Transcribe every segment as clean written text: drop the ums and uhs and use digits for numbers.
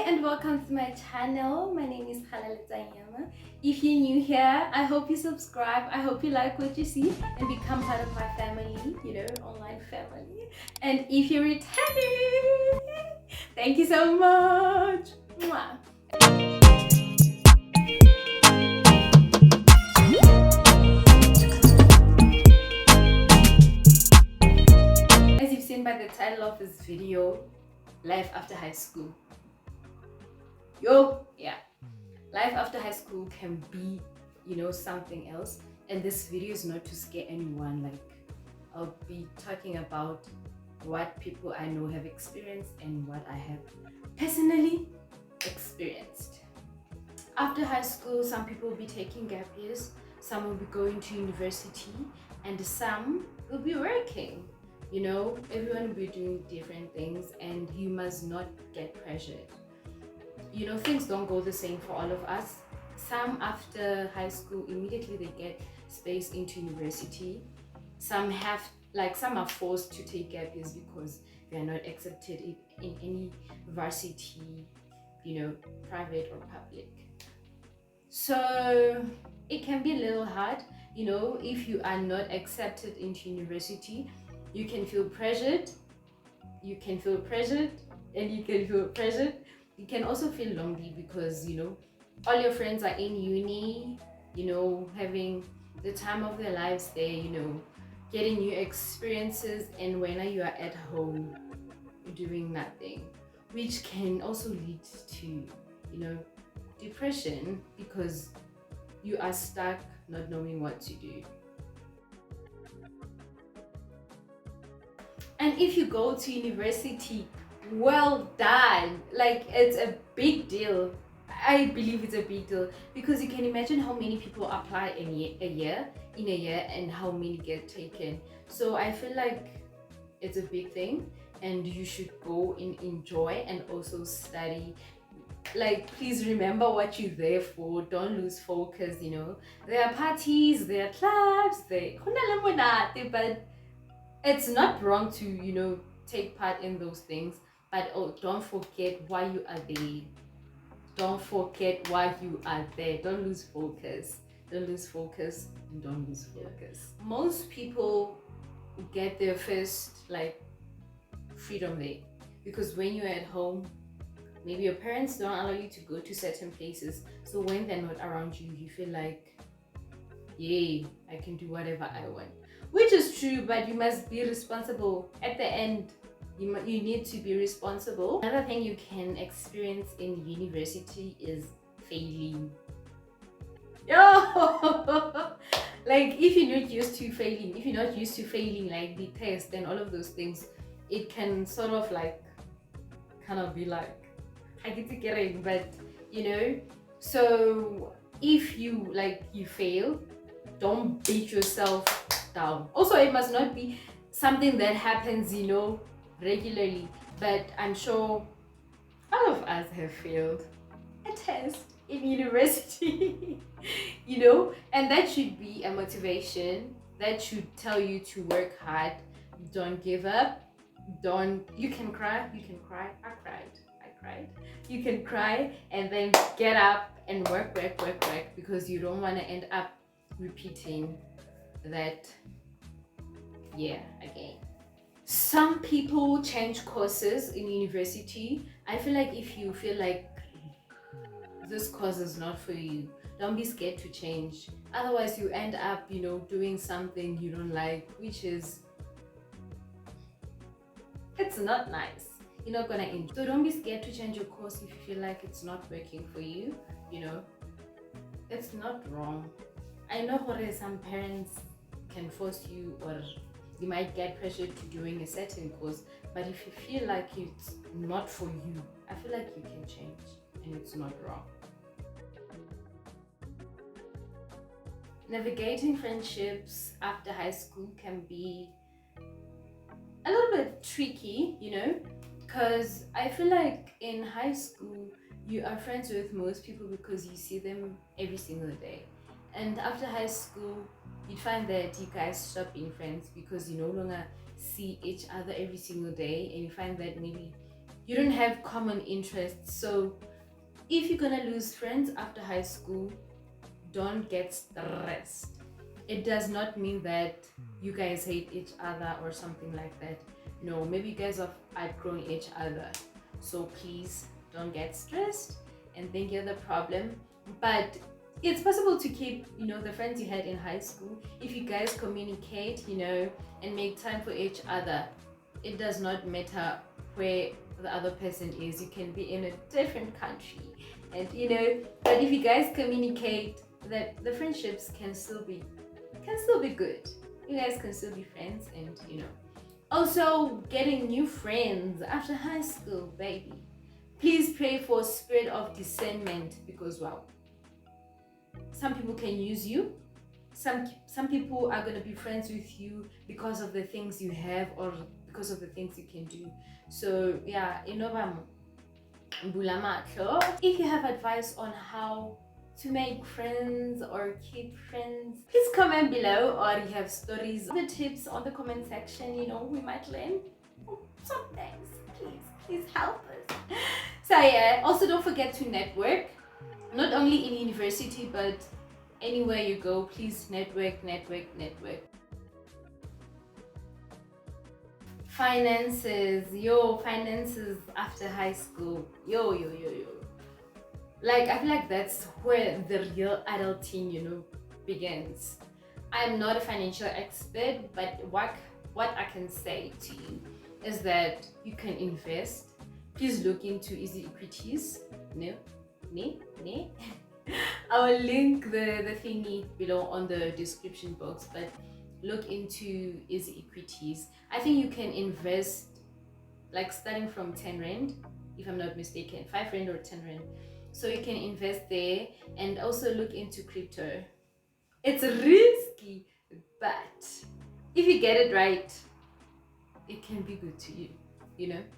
and welcome to my channel. My name is Galaletsang. If you're new here, I hope you subscribe. I hope you like what you see and become part of my family, online family. And if you're returning, thank you so much. Mwah. As you've seen by the title of this video, life after high school. Life after high school can be, something else. And this video is not to scare anyone. Like, I'll be talking about what people I know have experienced and what I have personally experienced. After high school, some people will be taking gap years, some will be going to university, and some will be working. Everyone will be doing different things, and you must not get pressured. Things don't go the same for all of us. Some after high school, immediately they get space into university. Some are forced to take gap years because they are not accepted in any varsity, private or public. So it can be a little hard, if you are not accepted into university. You can feel pressured, and you can feel pressured. You can also feel lonely because, all your friends are in uni, having the time of their lives there, getting new experiences, and when you are at home doing nothing, which can also lead to, depression because you are stuck not knowing what to do. And if you go to university, well done. Like, it's a big deal. I believe it's a big deal because you can imagine how many people apply in a year and how many get taken. So I feel like it's a big thing and you should go and enjoy and also study. Like, please remember what you're there for. Don't lose focus. There are parties, there are clubs, but it's not wrong to take part in those things, but don't forget why you are there. Don't lose focus. Most people get their first freedom there because when you're at home, maybe your parents don't allow you to go to certain places. So when they're not around you, you feel like, yay, I can do whatever I want. Which is true, but you must be responsible. At the end, you need to be responsible. Another thing you can experience in university is failing. Like, if you're not used to failing, like the test and all of those things, it can sort of be like, I get to get in, but so if you fail, don't beat yourself down. Also, it must not be something that happens regularly, but I'm sure all of us have failed a test in university. And that should be a motivation. That should tell you to work hard. Don't give up. You can cry. I cried. You can cry and then get up and work because you don't want to end up repeating that again. Some people change courses in university. I feel like if you feel like this course is not for you, don't be scared to change. Otherwise you end up doing something you don't like, which is, it's not nice. You're not gonna enjoy. So don't be scared to change your course if you feel like it's not working for you. It's not wrong. I know some parents can force you, or you might get pressured to doing a certain course, but if you feel like it's not for you, I feel like you can change and it's not wrong. Navigating friendships after high school can be a little bit tricky, because I feel like in high school you are friends with most people because you see them every single day. And after high school, you'd find that you guys stop being friends because you no longer see each other every single day, and you find that maybe you don't have common interests. So if you're gonna lose friends after high school, don't get stressed. It does not mean that you guys hate each other or something like that. No, maybe you guys have outgrown each other. So please don't get stressed and think you're the problem. But it's possible to keep, the friends you had in high school if you guys communicate, and make time for each other. It does not matter where the other person is. You can be in a different country, and but if you guys communicate, that the friendships can still be good. You guys can still be friends, and also getting new friends after high school, baby. Please pray for spirit of discernment, because wow, some people can use you. Some people are going to be friends with you because of the things you have or because of the things you can do. So yeah, if you have advice on how to make friends or keep friends, please comment below, or you have stories, the tips on the comment section. We might learn some things. Please help us. So yeah, also don't forget to network, not only in university but anywhere you go. Please network. Finances after high school, like I feel like that's where the real adulting begins. I'm not a financial expert, but what I can say to you is that you can invest. Please look into easy equities. I will link the thingy below on the description box, but look into easy equities. I think you can invest like starting from 10 rand, if I'm not mistaken, 5 rand or 10 rand. So you can invest there, and also look into crypto. It's risky, but if you get it right, it can be good to you.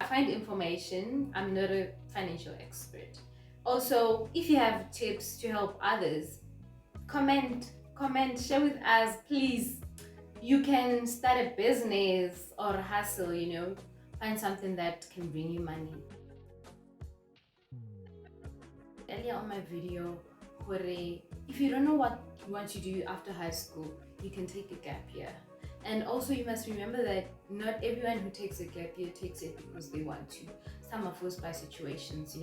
I find information. I'm not a financial expert. Also, if you have tips to help others, comment, share with us, please. You can start a business or hustle, find something that can bring you money. Earlier on my video, if you don't know what you want to do after high school, you can take a gap year. And also you must remember that not everyone who takes a gap year takes it because they want to. Some are forced by situations,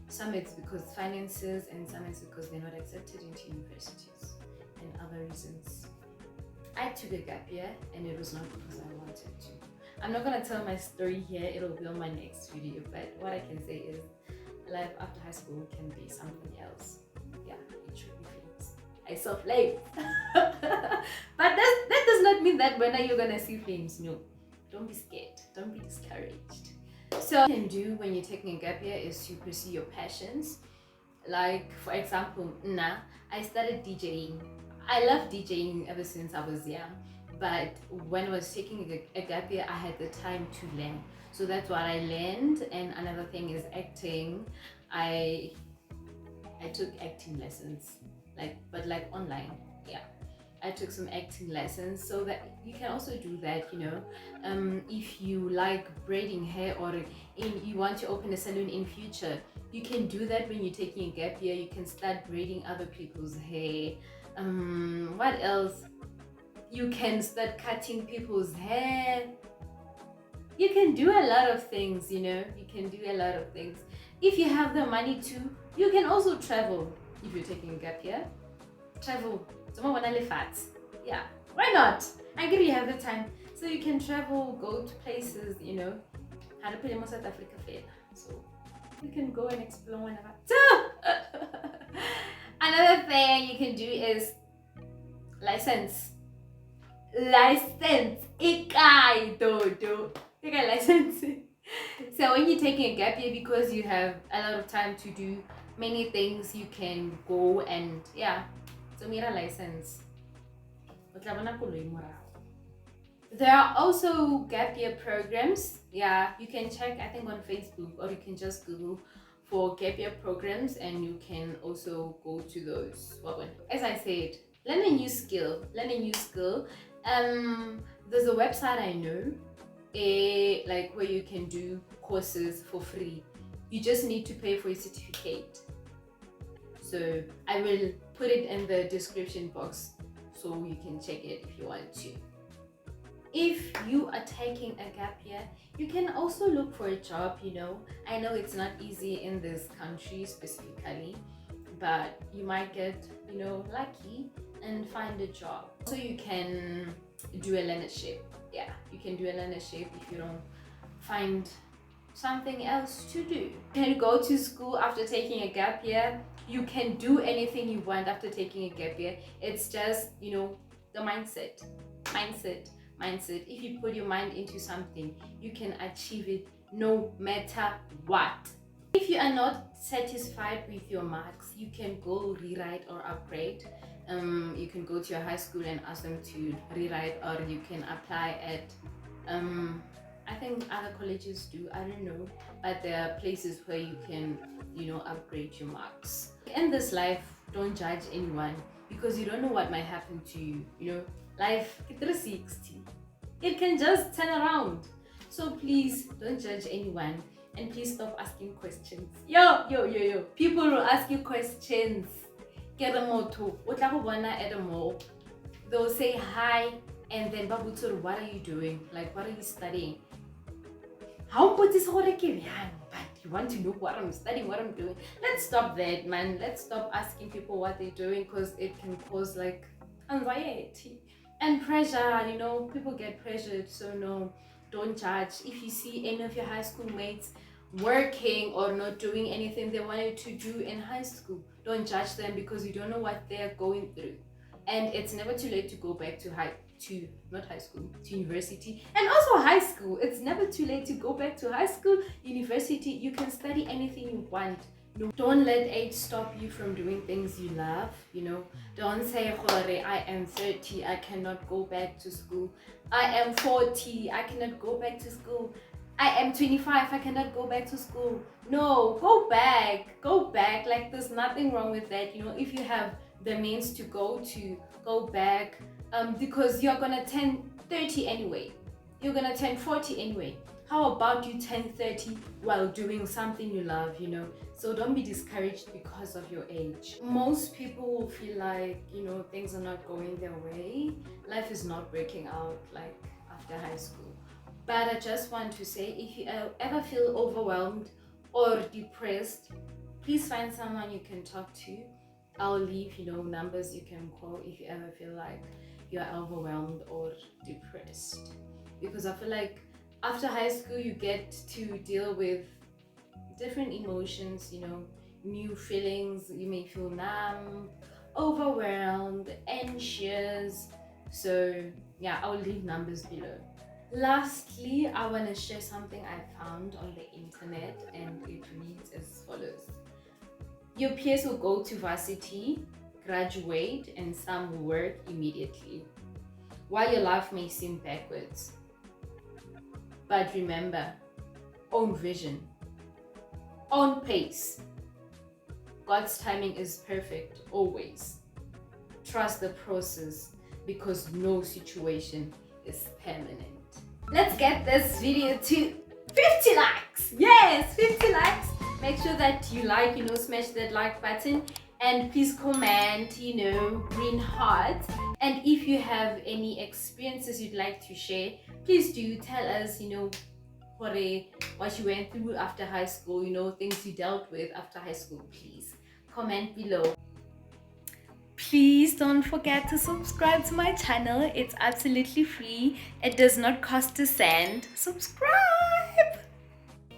Some it's because finances, and some it's because they're not accepted into universities, and other reasons. I took a gap year, and it was not because I wanted to. I'm not gonna tell my story here, it'll be on my next video, but what I can say is life after high school can be something else. Yeah, it should be flames. I saw flames. But that does not mean that when are you gonna see flames. No, don't be scared, don't be discouraged. So what you can do when you're taking a gap year is to pursue your passions. Like for example, I started DJing. I love DJing ever since I was young, but when I was taking a gap year, I had the time to learn. So that's what I learned. And another thing is acting. I took acting lessons, but online. Yeah, I took some acting lessons, so that you can also do that. If you like braiding hair, or you want to open a salon in future, you can do that when you're taking a gap year. You can start braiding other people's hair. What else? You can start cutting people's hair. You can do a lot of things. You can do a lot of things. If you have the money to, you can also travel. If you're taking a gap year, travel. Yeah, why not? I agree, you have the time, so you can travel, go to places. South Africa, so you can go and explore whenever. Another thing you can do is license. Ikai do. Take a license. So when you're taking a gap year, because you have a lot of time to do many things, you can go and so mira license. There are also gap year programs. Yeah, you can check, I think, on Facebook, or you can just Google for gap year programs, and you can also go to those. As I said, learn a new skill. There's a website I know. like where you can do courses for free. You just need to pay for a certificate. So I will put it in the description box so you can check it if you want to. If you are taking a gap year, you can also look for a job. I know it's not easy in this country specifically, but you might get lucky and find a job. So you can do a learnership. Yeah, you can do a learnership if you don't find something else to do. You can go to school after taking a gap year. You can do anything you want after taking a gap year. It's just the mindset. If you put your mind into something, you can achieve it no matter what. If you are not satisfied with your marks, you can go rewrite or upgrade. You can go to your high school and ask them to rewrite, or you can apply at I think other colleges do, I don't know, but there are places where you can upgrade your marks. In this life, don't judge anyone, because you don't know what might happen to you. Life 360, it can just turn around. So please don't judge anyone, and please stop asking questions. Yo, people will ask you questions. Get a motto, at a mall, they'll say hi, and then babutsuru, what are you doing? Like, what are you studying? How but you want to know what I'm studying, what I'm doing? Let's stop that, man. Let's stop asking people what they're doing, because it can cause like anxiety and pressure. People get pressured. So no, don't judge. If you see any of your high school mates working or not doing anything they wanted to do in high school, don't judge them, because you don't know what they're going through. And it's never too late to go back to university, and also high school. It's never too late to go back to high school, university. You can study anything you want. Don't let age stop you from doing things you love. Don't say, I am 30, I cannot go back to school. I am 40, I cannot go back to school. I am 25, I cannot go back to school. No, go back. Like, there's nothing wrong with that. If you have the means to go back, because you're gonna turn 30 anyway. You're gonna turn 40 anyway. How about you turn 30 while doing something you love, So don't be discouraged because of your age. Most people will feel like, things are not going their way. Life is not working out like after high school. But I just want to say, if you ever feel overwhelmed or depressed, please find someone you can talk to. I'll leave, numbers you can call if you ever feel like you're overwhelmed or depressed. Because I feel like after high school, you get to deal with different emotions, new feelings. You may feel numb, overwhelmed, anxious. So yeah, I'll leave numbers below. Lastly, I want to share something I found on the internet, and it reads as follows. Your peers will go to varsity, graduate, and some will work immediately, while your life may seem backwards. But remember, own vision, own pace. God's timing is perfect, always. Trust the process, because no situation is permanent. Let's get this video to 50 likes. Yes, 50 likes. Make sure that you like, smash that like button, and please comment, green heart. And if you have any experiences you'd like to share, please do tell us, what you went through after high school, things you dealt with after high school. Please comment below. Please don't forget to subscribe to my channel. It's absolutely free. It does not cost a cent. Subscribe!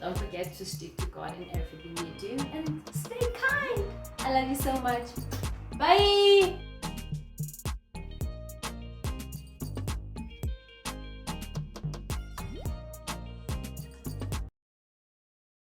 Don't forget to stick to God in everything you do, and stay kind. I love you so much. Bye!